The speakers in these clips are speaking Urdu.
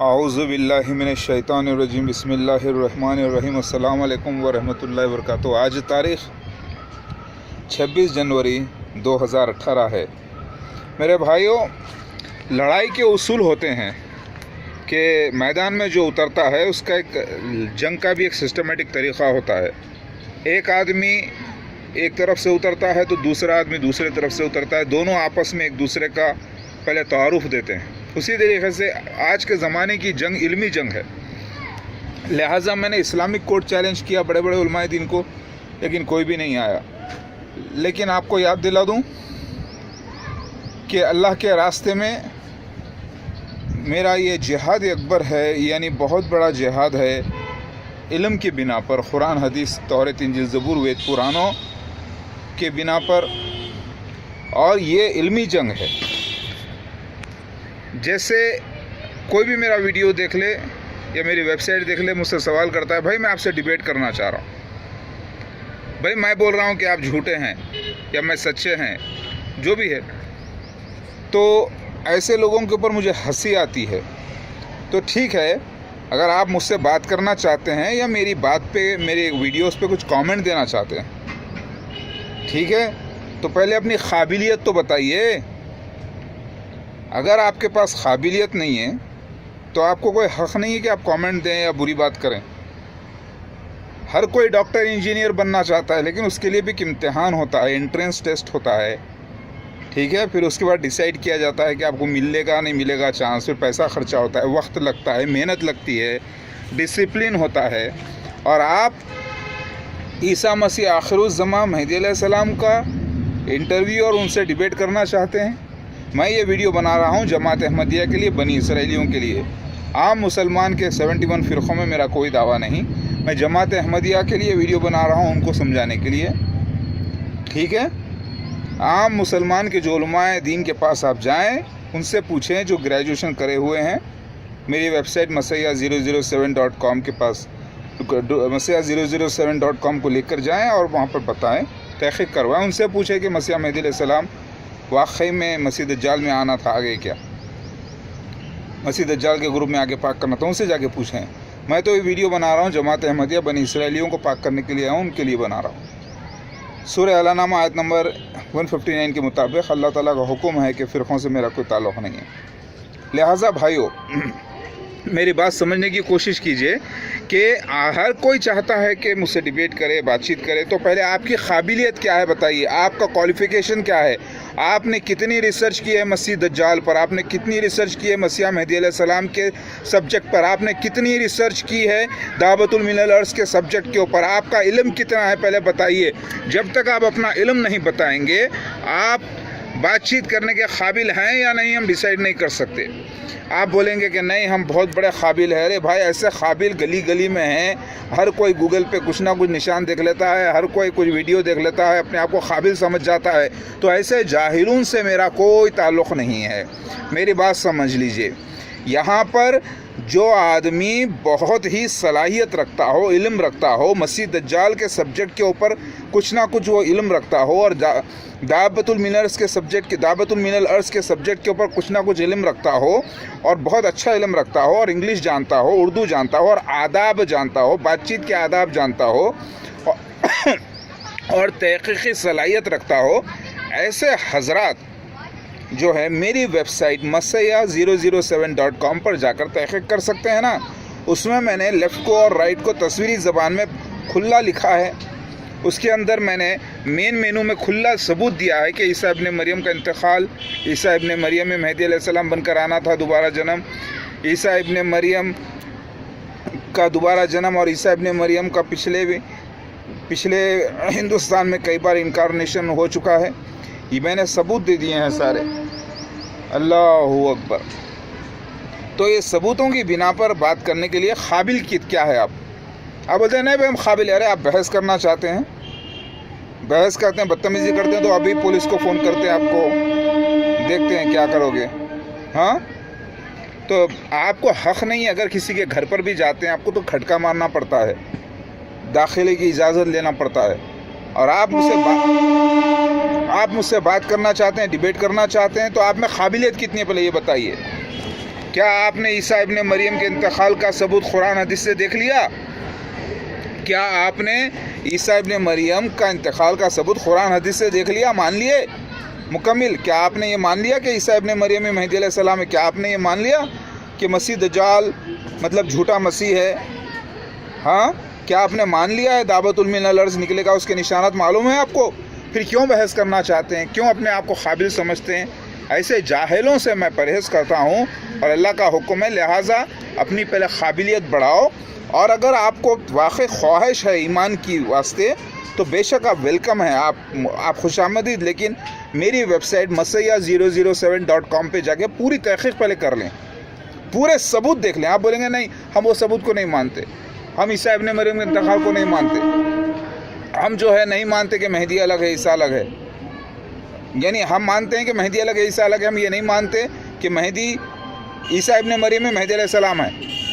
اعوذ باللہ من الشیطان الرجیم بسم اللہ الرحمن الرحیم السلام علیکم ورحمۃ اللہ وبرکاتہ۔ آج تاریخ 26 جنوری 2018 ہے۔ میرے بھائیوں، لڑائی کے اصول ہوتے ہیں کہ میدان میں جو اترتا ہے اس کا ایک جنگ کا بھی ایک سسٹمیٹک طریقہ ہوتا ہے۔ ایک آدمی ایک طرف سے اترتا ہے تو دوسرا آدمی دوسرے طرف سے اترتا ہے، دونوں آپس میں ایک دوسرے کا پہلے تعارف دیتے ہیں۔ اسی طریقے سے آج کے زمانے کی جنگ علمی جنگ ہے، لہٰذا میں نے اسلامک کورٹ چیلنج کیا بڑے بڑے علماء دین کو، لیکن کوئی بھی نہیں آیا۔ لیکن آپ کو یاد دلا دوں کہ اللہ کے راستے میں میرا یہ جہاد اکبر ہے، یعنی بہت بڑا جہاد ہے، علم کی بنا پر، قرآن حدیث تورات انجیل زبور وید پرانوں کے بنا پر، اور یہ علمی جنگ ہے۔ جیسے کوئی بھی میرا ویڈیو دیکھ لے یا میری ویب سائٹ دیکھ لے، مجھ سے سوال کرتا ہے، بھائی میں آپ سے ڈیبیٹ کرنا چاہ رہا ہوں، بھائی میں بول رہا ہوں کہ آپ جھوٹے ہیں یا میں سچے ہیں، جو بھی ہے، تو ایسے لوگوں کے اوپر مجھے ہنسی آتی ہے۔ تو ٹھیک ہے، اگر آپ مجھ سے بات کرنا چاہتے ہیں یا میری بات پہ، میری ویڈیوز پہ کچھ کامنٹ دینا چاہتے ہیں، ٹھیک ہے، تو پہلے اپنی قابلیت تو بتائیے۔ اگر آپ کے پاس قابلیت نہیں ہے تو آپ کو کوئی حق نہیں ہے کہ آپ کامنٹ دیں یا بری بات کریں۔ ہر کوئی ڈاکٹر انجینئر بننا چاہتا ہے، لیکن اس کے لیے بھی ایک امتحان ہوتا ہے، انٹرنس ٹیسٹ ہوتا ہے، ٹھیک ہے، پھر اس کے بعد ڈیسائیڈ کیا جاتا ہے کہ آپ کو ملے گا نہیں ملے گا چانس، پھر پیسہ خرچہ ہوتا ہے، وقت لگتا ہے، محنت لگتی ہے، ڈسپلن ہوتا ہے۔ اور آپ عیسیٰ مسیح آخر الزمان مہدی علیہ السلام کا انٹرویو اور ان سے ڈیبیٹ کرنا چاہتے ہیں۔ میں یہ ویڈیو بنا رہا ہوں جماعت احمدیہ کے لیے، بنی اسرائیلیوں کے لیے۔ عام مسلمان کے 71 فرقوں میں میرا کوئی دعویٰ نہیں، میں جماعت احمدیہ کے لیے ویڈیو بنا رہا ہوں، ان کو سمجھانے کے لیے، ٹھیک ہے۔ عام مسلمان کے جو علماء دین کے پاس آپ جائیں، ان سے پوچھیں جو گریجویشن کرے ہوئے ہیں۔ میری ویب سائٹ مسیح007.com کے پاس مسیح007.com کو لکھ کر جائیں اور وہاں پر بتائیں، تحقیق کروائیں، ان سے پوچھیں کہ مسیح مہدی علیہ السلام واقعی میں مسیح دجال میں آنا تھا، آگے کیا مسیح دجال کے گروپ میں آگے پاک کرنا تھا، ان سے جا کے پوچھیں۔ میں تو یہ ویڈیو بنا رہا ہوں جماعت احمدیہ بنی اسرائیلیوں کو پاک کرنے کے لیے آیا ہوں، ان کے لیے بنا رہا ہوں۔ سورہ اعلی نامہ آیت نمبر 159 کے مطابق اللہ تعالیٰ کا حکم ہے کہ فرقوں سے میرا کوئی تعلق نہیں ہے۔ لہٰذا بھائیو، میری بات سمجھنے کی کوشش کیجئے کہ ہر کوئی چاہتا ہے کہ مجھ سے ڈیبیٹ کرے، بات چیت کرے، تو پہلے آپ کی قابلیت کیا ہے بتائیے، آپ کا کوالیفیکیشن کیا ہے، آپ نے کتنی ریسرچ کی ہے مسیح دجال پر، آپ نے کتنی ریسرچ کی ہے مسیح مہدی علیہ السلام کے سبجیکٹ پر، آپ نے کتنی ریسرچ کی ہے دعوت المن الارض کے سبجیکٹ کے اوپر، آپ کا علم کتنا ہے پہلے بتائیے۔ جب تک آپ اپنا علم نہیں بتائیں گے، آپ بات چیت کرنے کے قابل ہیں یا نہیں، ہم ڈیسائیڈ نہیں کر سکتے۔ آپ بولیں گے کہ نہیں ہم بہت بڑے قابل ہیں، ارے بھائی ایسے قابل گلی گلی میں ہیں، ہر کوئی گوگل پہ کچھ نہ کچھ نشان دیکھ لیتا ہے، ہر کوئی کچھ ویڈیو دیکھ لیتا ہے، اپنے آپ کو قابل سمجھ جاتا ہے، تو ایسے جاہلون سے میرا کوئی تعلق نہیں ہے۔ میری بات سمجھ لیجئے، یہاں پر جو آدمی بہت ہی صلاحیت رکھتا ہو، علم رکھتا ہو، مسیح دجال کے سبجیکٹ کے اوپر کچھ نہ کچھ وہ علم رکھتا ہو، اور دعوت المن الارض کے سبجیکٹ کے دعوت المن الارض کے سبجیکٹ کے اوپر کچھ نہ کچھ علم رکھتا ہو، اور بہت اچھا علم رکھتا ہو، اور انگلش جانتا ہو، اردو جانتا ہو، اور آداب جانتا ہو، بات چیت کے آداب جانتا ہو، اور تحقیقی صلاحیت رکھتا ہو، ایسے حضرات جو ہے میری ویب سائٹ مسیح007.com پر جا کر تحقیق کر سکتے ہیں نا۔ اس میں نے لیفٹ کو اور رائٹ کو تصویری زبان میں کھلا لکھا ہے، اس کے اندر میں نے مین مینو میں کھلا ثبوت دیا ہے کہ عیسیٰ ابن مریم کا انتقال، عیسیٰ ابن مریم میں مہدی علیہ السلام بن کر آنا تھا، دوبارہ جنم، عیسیٰ ابن مریم کا دوبارہ جنم، اور عیسیٰ ابن مریم کا پچھلے ہندوستان میں کئی بار انکارنیشن ہو چکا ہے، یہ میں نے ثبوت دے دیے ہیں سارے۔ اللہ اکبر۔ تو یہ ثبوتوں کی بنا پر بات کرنے کے لیے قابل کیا ہے آپ بولتے ہیں نہیں بھائی ہم قابل ہیں، ارے آپ بحث کرنا چاہتے ہیں، بحث کرتے ہیں، بدتمیزی کرتے ہیں، تو ابھی پولیس کو فون کرتے ہیں، آپ کو دیکھتے ہیں کیا کرو گے۔ ہاں، تو آپ کو حق نہیں ہے، اگر کسی کے گھر پر بھی جاتے ہیں آپ کو تو کھٹکا مارنا پڑتا ہے، داخلے کی اجازت لینا پڑتا ہے، اور آپ مجھ سے بات کرنا چاہتے ہیں، ڈیبیٹ کرنا چاہتے ہیں، تو آپ میں قابلیت کتنی ہے پہلے یہ بتائیے۔ کیا آپ نے عیسیٰ ابن مریم کے انتقال کا ثبوت قرآن حدیث سے دیکھ لیا؟ کیا آپ نے عیسیٰ ابن مریم کا انتقال کا ثبوت قرآن حدیث سے دیکھ لیا، مان لیے مکمل؟ کیا آپ نے یہ مان لیا کہ عیسیٰ ابن مریم مہدی علیہ السلام ہے؟ کیا آپ نے یہ مان لیا کہ مسیح دجال مطلب جھوٹا مسیح ہے؟ ہاں، کیا آپ نے مان لیا ہے دعوت من الارض نکلے گا، اس کے نشانات معلوم ہیں آپ کو؟ پھر کیوں بحث کرنا چاہتے ہیں؟ کیوں اپنے آپ کو قابل سمجھتے ہیں؟ ایسے جاہلوں سے میں پرہیز کرتا ہوں، اور اللہ کا حکم ہے، لہٰذا اپنی پہلے قابلیت بڑھاؤ، اور اگر آپ کو واقعی خواہش ہے ایمان کی واسطے تو بے شک آپ ویلکم ہیں، آپ خوش آمدید، لیکن میری ویب سائٹ masayya007.com پہ جا کے پوری تحقیق پہلے کر لیں، پورے ثبوت دیکھ لیں۔ آپ بولیں گے نہیں ہم وہ ثبوت کو نہیں مانتے، ہم عیسیٰ ابن مریم کے انتقال کو نہیں مانتے، ہم جو ہے نہیں مانتے کہ مہدی الگ ہے عیسیٰ الگ ہے، یعنی ہم مانتے ہیں کہ مہدی الگ ہے عیسیٰ الگ ہے، ہم یہ نہیں مانتے کہ مہدی عیسیٰ ابن مریم میں مہدی علیہ السلام ہے۔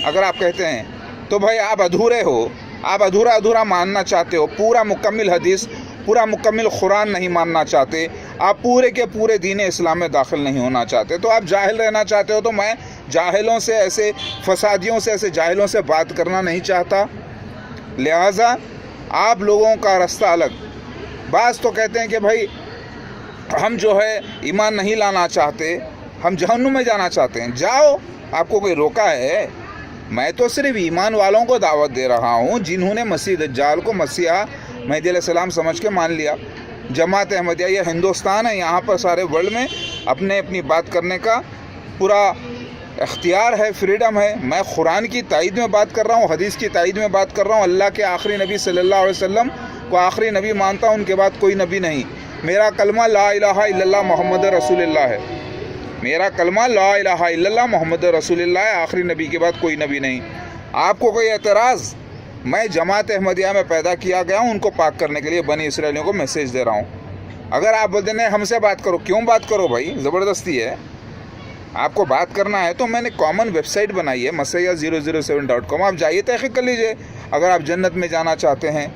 اگر آپ کہتے ہیں تو بھائی آپ ادھورے ہو، آپ ادھورا ماننا چاہتے ہو، پورا مکمل حدیث، پورا مکمل قرآن نہیں ماننا چاہتے، آپ پورے کے پورے دین اسلام میں داخل نہیں ہونا چاہتے، تو آپ جاہل رہنا چاہتے ہو، تو میں جاہلوں سے، ایسے فسادیوں سے، ایسے جاہلوں سے بات کرنا نہیں چاہتا۔ لہٰذا آپ لوگوں کا رستہ الگ۔ بعض تو کہتے ہیں کہ بھائی ہم جو ہے ایمان نہیں لانا چاہتے، ہم جہنم میں جانا چاہتے ہیں، جاؤ، آپ کو کوئی روکا ہے؟ میں تو صرف ایمان والوں کو دعوت دے رہا ہوں جنہوں نے مسیح دجال کو مسیح مہدی علیہ السلام سمجھ کے مان لیا۔ جماعت احمدیہ یہ ہندوستان ہے، یہاں پر سارے ورلڈ میں اپنی بات کرنے کا پورا اختیار ہے، فریڈم ہے۔ میں قرآن کی تائید میں بات کر رہا ہوں، حدیث کی تائید میں بات کر رہا ہوں، اللہ کے آخری نبی صلی اللہ علیہ وسلم کو آخری نبی مانتا ہوں، ان کے بعد کوئی نبی نہیں۔ میرا کلمہ لا الہ الا اللہ محمد رسول اللہ ہے، میرا کلمہ لا الہ الا اللہ محمد رسول اللہ ہے، آخری نبی کے بعد کوئی نبی نہیں۔ آپ کو کوئی اعتراض؟ میں جماعت احمدیہ میں پیدا کیا گیا ہوں، ان کو پاک کرنے کے لیے بنی اسرائیلیوں کو میسیج دے رہا ہوں۔ اگر آپ بولتے ہیں ہم سے بات کرو، کیوں بات کرو بھائی، زبردستی ہے۔ آپ کو بات کرنا ہے تو میں نے کامن ویب سائٹ بنائی ہے masayya007.com، آپ جائیے تحقیق کر لیجئے۔ اگر آپ جنت میں جانا چاہتے ہیں،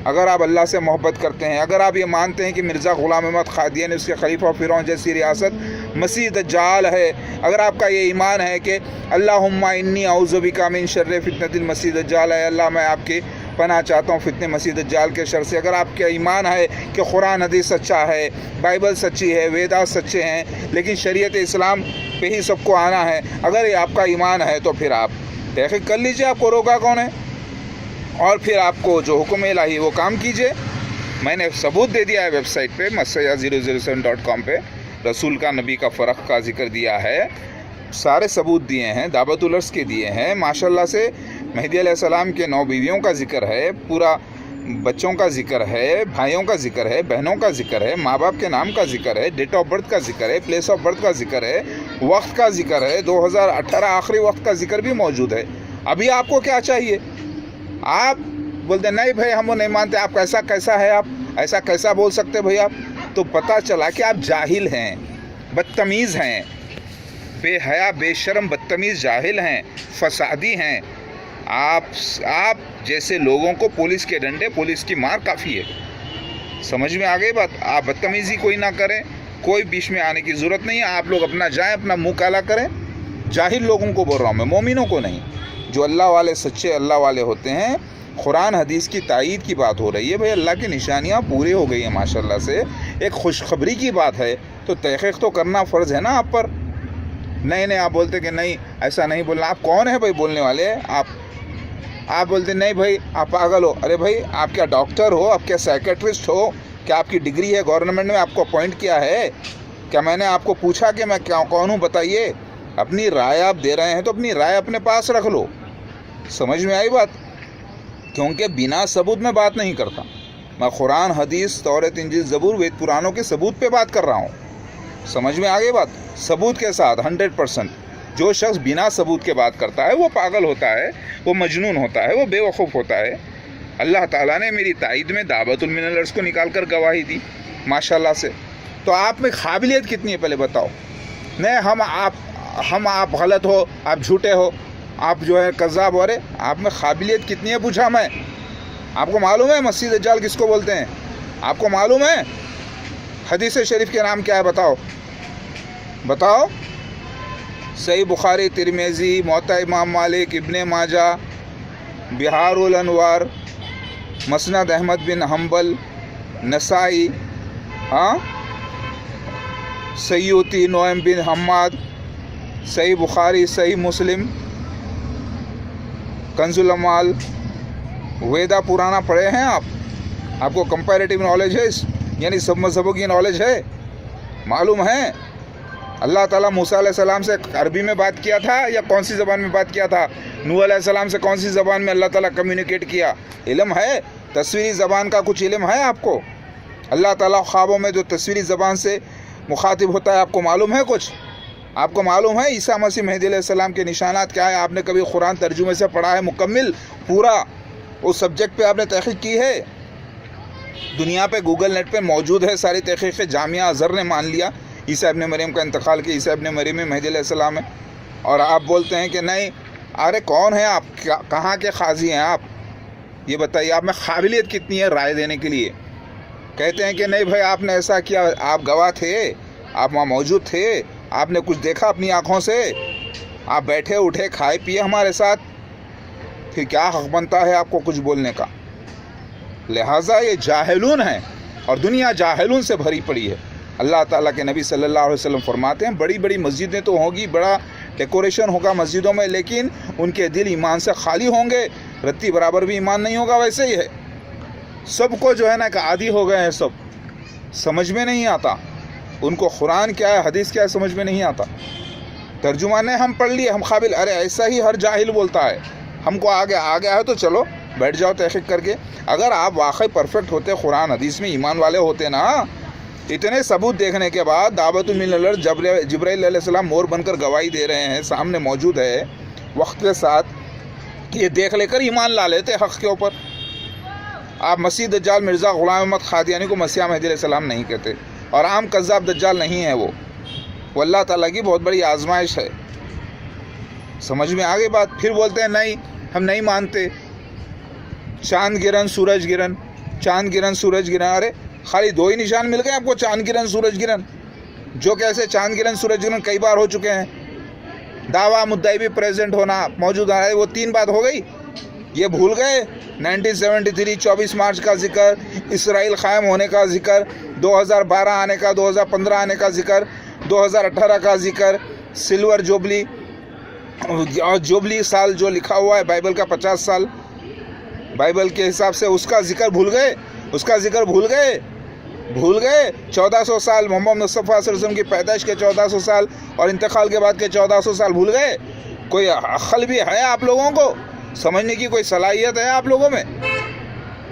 اگر آپ اللہ سے محبت کرتے ہیں، اگر آپ یہ مانتے ہیں کہ مرزا غلام احمد قادیانی اس کے خلیفہ فرعون جیسی ریاست مسیح دجال ہے، اگر آپ کا یہ ایمان ہے کہ اللہم انی اعوذ بک من شر فتنۃ المسیح دجال، ہے اللہ میں آپ کی پناہ چاہتا ہوں فتنے مسیح دجال کے شر سے، اگر آپ کا ایمان ہے کہ قرآن حدیث سچا ہے، بائبل سچی ہے، ویدا سچے ہیں، لیکن شریعت اسلام پہ ہی سب کو آنا ہے، اگر یہ آپ کا ایمان ہے تو پھر آپ تحقیق کر لیجئے، آپ کو روکا کون ہے؟ اور پھر آپ کو جو حکم الہی وہ کام کیجئے۔ میں نے ثبوت دے دیا ہے ویب سائٹ پہ masayya007.com پہ، رسول کا نبی کا فرق کا ذکر دیا ہے، سارے ثبوت دیے ہیں، دعوت العرض کے دیے ہیں، ماشاءاللہ سے مہدی علیہ السلام کے 9 بیویوں کا ذکر ہے، پورا بچوں کا ذکر ہے، بھائیوں کا ذکر ہے، بہنوں کا ذکر ہے، ماں باپ کے نام کا ذکر ہے، ڈیٹ آف برتھ کا ذکر ہے، پلیس آف برتھ کا ذکر ہے، وقت کا ذکر ہے، 2018 آخری وقت کا ذکر بھی موجود ہے۔ ابھی آپ کو کیا چاہیے؟ آپ بولتے نہیں بھائی ہم وہ نہیں مانتے، آپ کیسا ہے، آپ ایسا کیسا بول سکتے بھائی؟ آپ تو پتہ چلا کہ آپ جاہل ہیں، بدتمیز ہیں، بے حیا بے شرم بدتمیز جاہل ہیں، فسادی ہیں۔ آپ جیسے لوگوں کو پولیس کے ڈنڈے، پولیس کی مار کافی ہے۔ سمجھ میں آ گئی بات؟ آپ بدتمیزی کوئی نہ کریں، کوئی بیچ میں آنے کی ضرورت نہیں ہے، آپ لوگ اپنا جائیں، اپنا منہ کالا کریں۔ جاہل لوگوں کو بول رہا ہوں میں، مومنوں کو نہیں۔ جو اللہ والے سچے اللہ والے ہوتے ہیں، قرآن حدیث کی تائید کی بات ہو رہی ہے بھائی، اللہ کی نشانیاں پوری ہو گئی ہیں ماشاءاللہ سے، ایک خوشخبری کی بات ہے، تو تحقیق تو کرنا فرض ہے نا آپ پر۔ نہیں آپ بولتے کہ نہیں ایسا نہیں بولنا، آپ کون ہیں بھائی بولنے والے؟ آپ بولتے نہیں بھائی آپ پاگل ہو۔ ارے بھائی آپ کیا ڈاکٹر ہو؟ آپ کیا سائیکیٹرسٹ ہو؟ کیا آپ کی ڈگری ہے؟ گورنمنٹ نے آپ کو اپوائنٹ کیا ہے؟ کیا میں نے آپ کو پوچھا کہ میں کون ہوں؟ بتائیے۔ اپنی رائے آپ دے رہے ہیں تو اپنی رائے اپنے پاس رکھ لو۔ سمجھ میں آئی بات؟ کیونکہ بنا ثبوت میں بات نہیں کرتا، میں قرآن حدیث تورات انجیل زبور وید پرانوں کے ثبوت پہ بات کر رہا ہوں۔ سمجھ میں آگے بات؟ ثبوت کے ساتھ 100%۔ جو شخص بنا ثبوت کے بات کرتا ہے وہ پاگل ہوتا ہے، وہ مجنون ہوتا ہے، وہ بے وقوف ہوتا ہے۔ اللہ تعالیٰ نے میری تائید میں دعوت من الارض کو نکال کر گواہی دی ماشاءاللہ سے۔ تو آپ میں قابلیت کتنی ہے پہلے بتاؤ؟ نہیں آپ غلط ہو، آپ جھوٹے ہو، آپ جو ہے کذاب ہو رہے، آپ میں قابلیت کتنی ہے پوچھا میں؟ آپ کو معلوم ہے مسیح دجال کس کو بولتے ہیں؟ آپ کو معلوم ہے؟ حدیث شریف کے نام کیا ہے؟ بتاؤ۔ صحیح بخاری، ترمذی، موطا امام مالک، ابن ماجہ، بہار الانوار، مسند احمد بن حنبل، نسائی، سیوطی، نعیم بن حماد، صحیح بخاری، صحیح مسلم، کنز الاموال، ویدا پرانا پڑھے ہیں آپ کو کمپیریٹیو نالج ہے، یعنی سب مذہبوں کی نالج ہے، معلوم ہے اللہ تعالیٰ موسیٰ علیہ السلام سے عربی میں بات کیا تھا یا کون سی زبان میں بات کیا تھا؟ نوح علیہ السلام سے کون سی زبان میں اللہ تعالیٰ کمیونیکیٹ کیا؟ علم ہے؟ تصویری زبان کا کچھ علم ہے آپ کو؟ اللہ تعالیٰ خوابوں میں جو تصویری زبان سے مخاطب ہوتا ہے آپ کو معلوم ہے کچھ؟ آپ کو معلوم ہے عیسیٰ مسیح مہدی علیہ السلام کے نشانات کیا ہے؟ آپ نے کبھی قرآن ترجمے سے پڑھا ہے مکمل پورا اس سبجیکٹ پہ آپ نے تحقیق کی ہے؟ دنیا پہ گوگل نیٹ پہ موجود ہے ساری تحقیقیں، جامعہ ازہر نے مان لیا عیسیٰ ابن مریم کا انتقال کہ عیسیٰ ابن مریم مہدی علیہ السلام ہے، اور آپ بولتے ہیں کہ نہیں۔ ارے کون ہیں آپ؟ کہاں کے قاضی ہیں آپ؟ یہ بتائیے آپ میں قابلیت کتنی ہے رائے دینے کے لیے؟ کہتے ہیں کہ نہیں بھائی آپ نے ایسا کیا، آپ گواہ تھے، آپ وہاں موجود تھے، آپ نے کچھ دیکھا اپنی آنکھوں سے، آپ بیٹھے اٹھے کھائے پیے ہمارے ساتھ، پھر کیا حق بنتا ہے آپ کو کچھ بولنے کا؟ لہٰذا یہ جاہلون ہیں اور دنیا جاہلون سے بھری پڑی ہے۔ اللہ تعالیٰ کے نبی صلی اللہ علیہ وسلم فرماتے ہیں بڑی بڑی مسجدیں تو ہوگی، بڑا ڈیکوریشن ہوگا مسجدوں میں، لیکن ان کے دل ایمان سے خالی ہوں گے، رتی برابر بھی ایمان نہیں ہوگا۔ ویسے ہی ہے، سب کو جو ہے نا کہ عادی ہو گئے ہیں، سب سمجھ میں نہیں آتا ان کو قرآن کیا ہے حدیث کیا ہے سمجھ میں نہیں آتا۔ ترجمہ نے ہم پڑھ لیے، ہم قابل، ارے ایسا ہی ہر جاہل بولتا ہے، ہم کو آگے ہے تو چلو بیٹھ جاؤ تحقیق کر کے۔ اگر آپ واقعی پرفیکٹ ہوتے، قرآن حدیث میں ایمان والے ہوتے نا، اتنے ثبوت دیکھنے کے بعد دعوت من الارض جبرائیل علیہ السلام مور بن کر گواہی دے رہے ہیں، سامنے موجود ہے وقت کے ساتھ، یہ دیکھ لے کر ایمان لا لیتے حق کے اوپر۔ آپ مسیح دجال مرزا غلام احمد قادیانی کو مسیح مہدی علیہ السلام نہیں کہتے، اور عام کذاب دجال نہیں ہے وہ اللہ تعالیٰ کی بہت بڑی آزمائش ہے۔ سمجھ میں آگے بات؟ پھر بولتے ہیں نہیں ہم نہیں مانتے، چاند گرن سورج گرن، چاند گرن سورج گرن، ارے خالی دو ہی نشان مل گئے آپ کو، چاند گرن سورج گرن، جو کیسے چاند گرن سورج گرن کئی بار ہو چکے ہیں، دعویٰ مدعی بھی پریزنٹ ہونا موجود ہے، وہ 3 بات ہو گئی، یہ بھول گئے؟ 1973 24 مارچ کا ذکر، اسرائیل قائم ہونے کا ذکر، 2012 آنے کا، 2015 آنے کا ذکر، 2018 کا ذکر، سلور جوبلی اور جوبلی سال جو لکھا ہوا ہے بائبل کا 50 سال بائبل کے حساب سے، اس کا ذکر بھول گئے، اس کا ذکر بھول گئے 1400 سال محمد مصطفیٰ صلی اللہ علیہ وسلم کی پیدائش کے 1400 سال اور انتقال کے بعد کے 1400 سال بھول گئے؟ کوئی عقل بھی ہے آپ لوگوں کو؟ سمجھنے کی کوئی صلاحیت ہے آپ لوگوں میں؟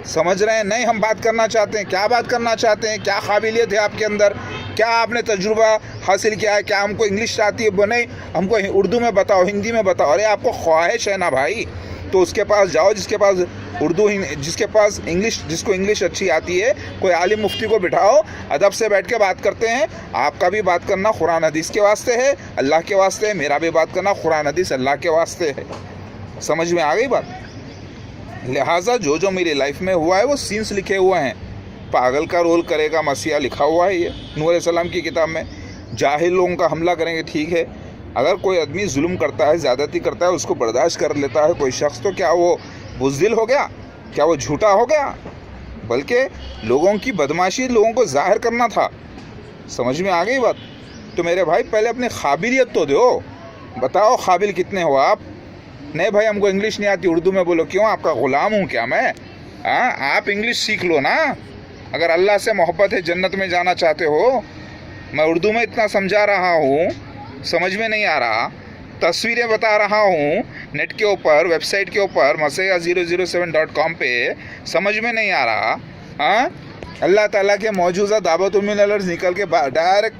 سمجھ رہے ہیں؟ نہیں ہم بات کرنا چاہتے ہیں، کیا بات کرنا چاہتے ہیں؟ کیا قابلیت ہے آپ کے اندر؟ کیا آپ نے تجربہ حاصل کیا ہے؟ کیا ہم کو انگلش آتی ہے؟ نہیں ہم کو اردو میں بتاؤ، ہندی میں بتاؤ۔ ارے آپ کو خواہش ہے نا بھائی، تو اس کے پاس جاؤ جس کے پاس اردو، جس کے پاس انگلش، جس کو انگلش اچھی آتی ہے، کوئی عالم مفتی کو بٹھاؤ، ادب سے بیٹھ کے بات کرتے ہیں۔ آپ کا بھی بات کرنا قرآن حدیث کے واسطے ہے، اللہ کے واسطے ہے، میرا بھی بات کرنا قرآن حدیث اللہ کے واسطے ہے۔ سمجھ میں آ گئی بات؟ لہٰذا جو میری لائف میں ہوا ہے وہ سینس لکھے ہوئے ہیں، پاگل کا رول کرے گا مسیح لکھا ہوا ہے، یہ نور علیہ السلام کی کتاب میں۔ جاہل لوگوں کا حملہ کریں گے ٹھیک ہے، اگر کوئی آدمی ظلم کرتا ہے، زیادتی کرتا ہے، اس کو برداشت کر لیتا ہے کوئی شخص، تو کیا وہ بزدل ہو گیا؟ کیا وہ جھوٹا ہو گیا؟ بلکہ لوگوں کی بدماشی لوگوں کو ظاہر کرنا تھا۔ سمجھ میں آ گئی بات؟ تو میرے بھائی پہلے اپنی قابلیت تو دو، بتاؤ قابل کتنے ہو آپ؟ نہیں بھائی ہم کو انگلش نہیں آتی، اردو میں بولو۔ کیوں؟ آپ کا غلام ہوں کیا میں؟ آپ انگلش سیکھ لو نا، اگر اللہ سے محبت ہے، جنت میں جانا چاہتے ہو۔ میں اردو میں اتنا سمجھا رہا ہوں، سمجھ میں نہیں آ رہا، تصویریں بتا رہا ہوں نیٹ کے اوپر، ویب سائٹ کے اوپر masih007.com پہ، سمجھ میں نہیں آ رہا؟ اللہ تعالیٰ کے معجزہ دعوت من الارض نکل کے ڈائریکٹ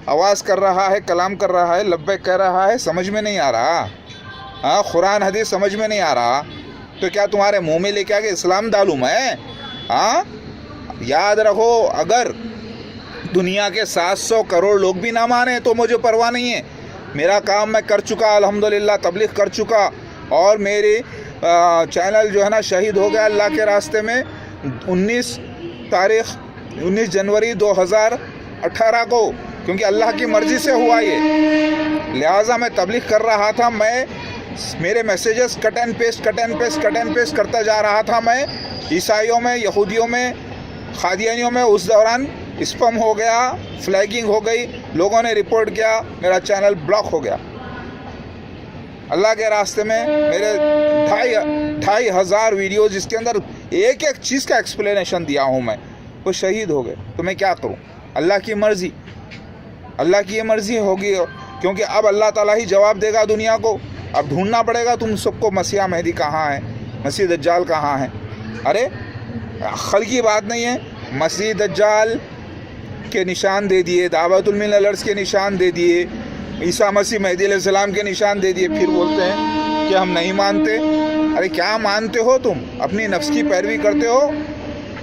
آواز کر رہا ہے، کلام کر رہا ہے، لبیک کہہ رہا ہے، سمجھ میں نہیں آ رہا؟ قرآن حدیث سمجھ میں نہیں آ رہا؟ تو کیا تمہارے منہ میں لے کے آگے اسلام ڈالوں میں؟ یاد رکھو، اگر دنیا کے 700 کروڑ لوگ بھی نہ مانے تو مجھے پرواہ نہیں ہے، میرا کام میں کر چکا، الحمدللہ تبلیغ کر چکا، اور میری چینل جو ہے نا شہید ہو گیا اللہ کے راستے میں 19 جنوری 2018 کو، کیونکہ اللہ کی مرضی سے ہوا یہ. لہٰذا میں تبلیغ کر رہا تھا, میں میرے میسیجز کٹ اینڈ پیسٹ کرتا جا رہا تھا. میں عیسائیوں میں, یہودیوں میں, قادیانیوں میں اس دوران اسپم ہو گیا, فلیگنگ ہو گئی, لوگوں نے رپورٹ کیا, میرا چینل بلاک ہو گیا. اللہ کے راستے میں میرے 2,500 ویڈیوز جس کے اندر ایک ایک چیز کا ایکسپلینیشن دیا ہوں میں, وہ شہید ہو گئے. تو میں کیا کروں؟ اللہ کی مرضی, اللہ کی یہ مرضی ہوگی, کیونکہ اب اللہ تعالیٰ ہی جواب دے گا دنیا کو. اب ڈھونڈنا پڑے گا تم سب کو مسیح مہدی کہاں ہے, مسیح دجال کہاں ہے. ارے عقل کی بات نہیں ہے. مسیح دجال کے نشان دے دیے, دعوت المللرز کے نشان دے دیے, عیسیٰ مسیح مہدی علیہ السلام کے نشان دے دیے, پھر بولتے ہیں کہ ہم نہیں مانتے. ارے کیا مانتے ہو تم؟ اپنی نفس کی پیروی کرتے ہو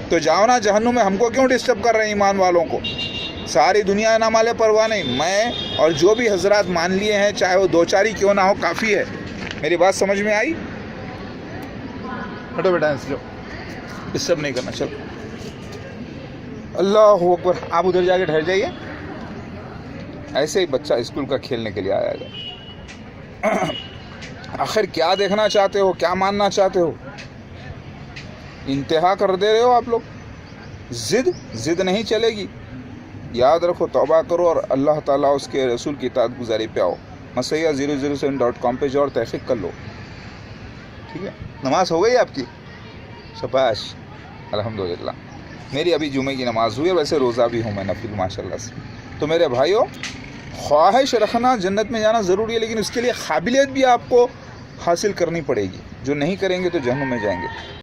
تو جاؤ نا جہنم میں. ہم کو کیوں ڈسٹرب کر رہے ہیں ایمان والوں کو؟ ساری دنیا نہ مالے پرواہ نہیں. میں اور جو بھی حضرات مان لیے ہیں, چاہے وہ 2-4 ہی کیوں نہ ہو, کافی ہے. میری بات سمجھ میں آئی؟ ہٹو بیٹا, ڈسٹرب نہیں کرنا. چلو, اللہ اکبر. آپ ادھر جا کے ٹھہر جائیے. ایسے ہی بچہ اسکول کا کھیلنے کے لیے آیا گا. آخر کیا دیکھنا چاہتے ہو, کیا ماننا چاہتے ہو؟ انتہا کر دے رہے ہو آپ لوگ. ضد نہیں چلے گی. یاد رکھو, توبہ کرو اور اللہ تعالیٰ اس کے رسول کی اطاعت گزاری پہ آؤ. مسیحا007.com پہ جاؤ اور تحقیق کر لو. ٹھیک ہے, نماز ہو گئی آپ کی؟ شاباش, الحمدللہ. میری ابھی جمعے کی نماز ہوئی ہے, ویسے روزہ بھی ہوں میں نفل ماشاءاللہ سے. تو میرے بھائیوں, خواہش رکھنا جنت میں جانا ضروری ہے, لیکن اس کے لیے قابلیت بھی آپ کو حاصل کرنی پڑے گی. جو نہیں کریں گے تو جہنم میں جائیں گے.